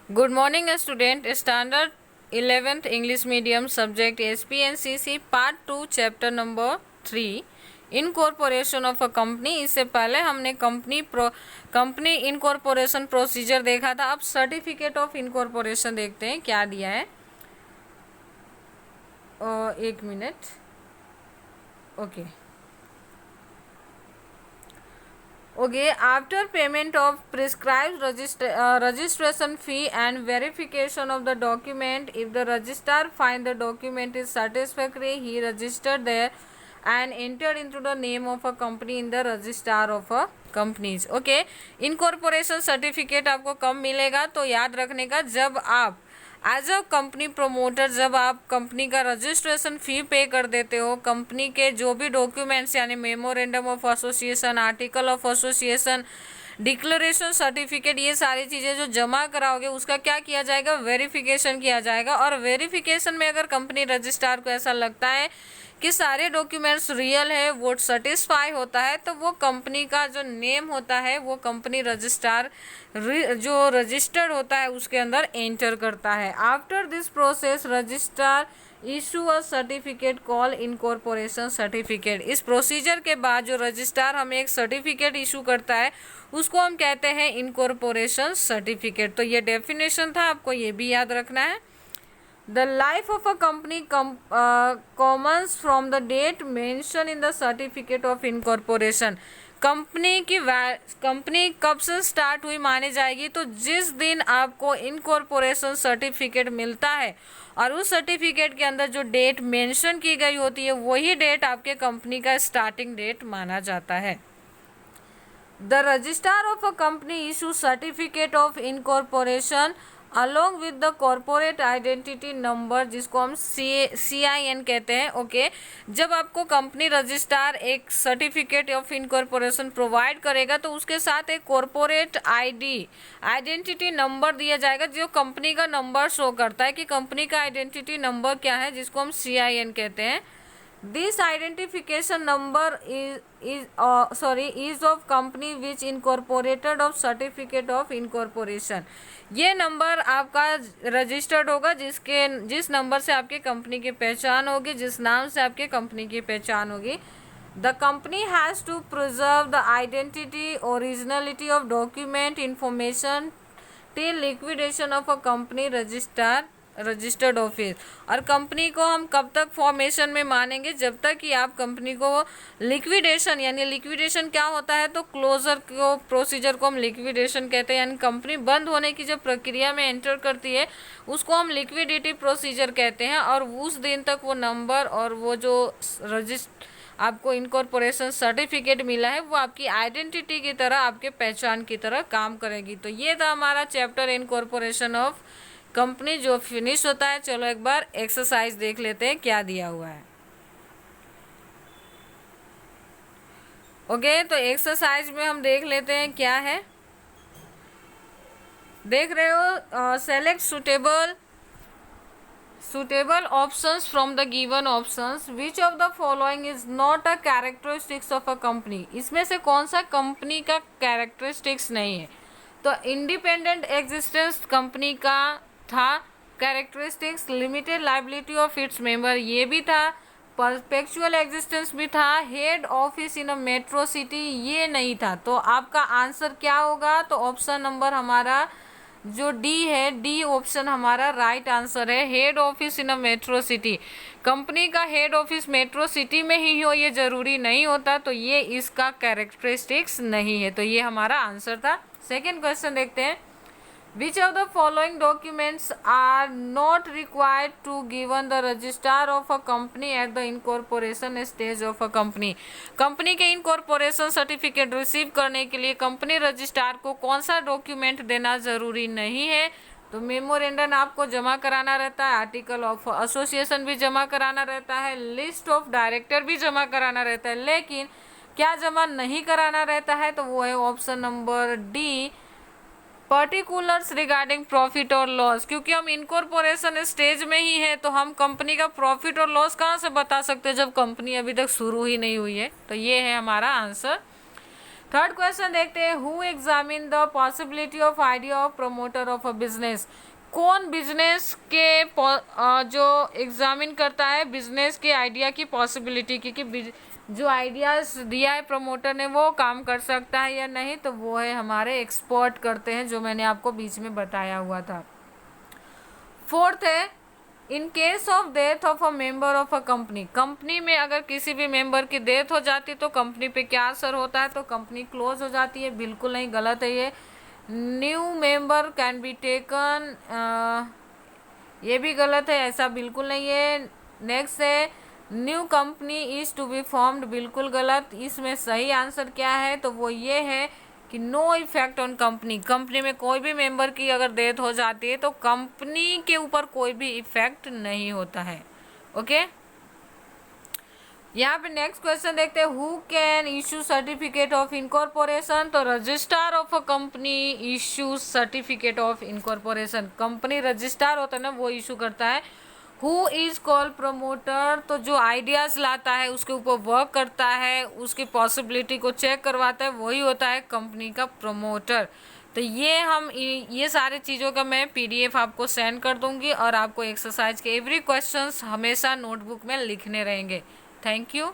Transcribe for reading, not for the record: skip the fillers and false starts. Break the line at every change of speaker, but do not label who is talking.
Good morning, student. Standard 11th English Medium subject SPNCC Part 2 Chapter number 3 incorporation of a company. इससे पहले हमने company incorporation procedure देखा था। अब certificate of incorporation देखते हैं क्या दिया है। एक minute. Okay after payment of prescribed registration fee and verification of the document, if the registrar find the document is satisfactory, he registered there and entered into the name of a company in the registrar of a companies. Okay, incorporation certificate आपको कब मिलेगा? तो याद रखने का, जब आप as a company promoter, जब आप कंपनी का रजिस्ट्रेशन फ़ी पे कर देते हो, कंपनी के जो भी डॉक्यूमेंट्स यानी memorandum of association, article of association, declaration certificate, ये सारी चीज़ें जो जमा कराओगे उसका क्या किया जाएगा? वेरिफिकेशन किया जाएगा। और वेरिफिकेशन में अगर कंपनी रजिस्ट्रार को ऐसा लगता है कि सारे डॉक्यूमेंट्स रियल है, वो सेटिस्फाई होता है, तो वो कंपनी का जो नेम होता है वो कंपनी रजिस्ट्रार जो रजिस्टर्ड होता है उसके अंदर एंटर करता है। After this process registrar issue a certificate call incorporation certificate. इस प्रोसीजर के बाद जो रजिस्ट्रार हमें एक सर्टिफिकेट इशू करता है उसको हम कहते हैं इनकॉर्पोरेशन सर्टिफिकेट। तो ये डेफिनेशन था, आपको ये भी याद रखना है। The life of a company commences from the date mentioned in the certificate of incorporation. Company कब से स्टार्ट हुई मानी जाएगी? तो जिस दिन आपको इनकॉर्पोरेशन सर्टिफिकेट मिलता है और उस सर्टिफिकेट के अंदर जो डेट मेंशन की गई होती है वही डेट आपके कंपनी का स्टार्टिंग डेट माना जाता है। The registrar of a company issue certificate of incorporation along with the corporate identity number, जिसको हम CIN कहते हैं। ओके, जब आपको कंपनी रजिस्ट्रार एक सर्टिफिकेट ऑफ इनकॉर्पोरेशन प्रोवाइड करेगा तो उसके साथ एक कॉरपोरेट आइडेंटिटी नंबर दिया जाएगा जो कंपनी का नंबर शो करता है कि कंपनी का आइडेंटिटी नंबर क्या है, जिसको हम CIN कहते हैं। This identification number is of company which incorporated of certificate of incorporation। ये नंबर आपका रजिस्टर्ड होगा जिस नंबर से आपके कंपनी की पहचान होगी, जिस नाम से आपके कंपनी की पहचान होगी। The company has to preserve the identity originality of document information till liquidation of a company registered office. और कंपनी को हम कब तक फॉर्मेशन में मानेंगे? जब तक कि आप कंपनी को लिक्विडेशन, यानी लिक्विडेशन क्या होता है? तो क्लोजर को प्रोसीजर को हम लिक्विडेशन कहते हैं, यानी कंपनी बंद होने की जो प्रक्रिया में एंटर करती है उसको हम लिक्विडिटी प्रोसीजर कहते हैं। और उस दिन तक वो नंबर और वो जो आपको इनकॉर्पोरेशन सर्टिफिकेट मिला है वो आपकी आइडेंटिटी की तरह, आपके पहचान की तरह काम करेगी। तो ये था हमारा चैप्टर इनकॉर्पोरेशन ऑफ कंपनी जो फिनिश होता है। चलो एक बार एक्सरसाइज देख लेते हैं क्या दिया हुआ है। ओके, तो एक्सरसाइज में हम देख लेते हैं क्या है। देख रहे हो, select suitable options from the given options. Which of the following is not a characteristics of a company? इसमें से कौन सा कंपनी का कैरेक्टरिस्टिक्स नहीं है? तो इंडिपेंडेंट एग्जिस्टेंस कंपनी का था characteristics, limited liability of its member ये भी था, परपेचुअल एग्जिस्टेंस भी था, head office in a metro city ये नहीं था। तो आपका आंसर क्या होगा? तो ऑप्शन नंबर हमारा जो डी है, डी ऑप्शन हमारा राइट आंसर है। Head office in a metro city, company का हेड ऑफिस मेट्रो सिटी में ही हो ये जरूरी नहीं होता, तो ये इसका कैरेक्टरिस्टिक्स नहीं है। तो ये हमारा आंसर था। सेकेंड क्वेश्चन देखते हैं। Which of the following documents are not required to given the registrar of a company at the incorporation stage of a company? Company के इनकॉर्पोरेशन सर्टिफिकेट रिसीव करने के लिए कंपनी रजिस्ट्रार को कौन सा डॉक्यूमेंट देना ज़रूरी नहीं है? तो मेमोरेंडम आपको जमा कराना रहता है, आर्टिकल ऑफ एसोसिएशन भी जमा कराना रहता है, लिस्ट ऑफ डायरेक्टर भी जमा कराना रहता है, लेकिन क्या जमा नहीं कराना रहता है? तो वो है option number D, particulars regarding profit और लॉस। क्योंकि हम इनकॉर्पोरेशन स्टेज में ही है तो हम कंपनी का प्रॉफिट और लॉस कहाँ से बता सकते हैं जब कंपनी अभी तक शुरू ही नहीं हुई है? तो ये है हमारा आंसर। थर्ड क्वेश्चन देखते हैं, who examine the possibility of idea of promoter of a business. कौन बिजनेस के जो एग्जामिन करता है बिजनेस के आइडिया की पॉसिबिलिटी की, कि जो आइडियाज दिया है प्रमोटर ने वो काम कर सकता है या नहीं, तो वो है हमारे एक्सपर्ट करते हैं, जो मैंने आपको बीच में बताया हुआ था। फोर्थ है, in case of death of a member of a company, company में अगर किसी भी मेंबर की डेथ हो जाती है तो कंपनी पे क्या असर होता है, तो कंपनी क्लोज हो जाती है। बिल्कुल नहीं, गलत है ये। New member can be taken, ये भी गलत है, ऐसा बिल्कुल नहीं है। नेक्स्ट है, new company is to be formed, बिल्कुल गलत। इसमें सही आंसर क्या है, तो वो ये है कि no effect on company, company में कोई भी मेंबर की अगर डेथ हो जाती है तो कंपनी के ऊपर कोई भी इफेक्ट नहीं होता है। ओके, यहाँ पे नेक्स्ट क्वेश्चन देखते हैं, who can issue certificate of incorporation. तो registrar of a company issue certificate of incorporation, company registrar होता है ना, वो इशू करता है। हु इज कॉल्ड प्रमोटर, तो जो आइडियाज लाता है उसके ऊपर वर्क करता है, उसकी पॉसिबिलिटी को चेक करवाता है, वही होता है कंपनी का प्रमोटर। तो ये सारे चीज़ों का मैं पीडीएफ आपको सेंड कर दूंगी, और आपको एक्सरसाइज के एवरी क्वेश्चंस हमेशा नोटबुक में लिखने रहेंगे। Thank you.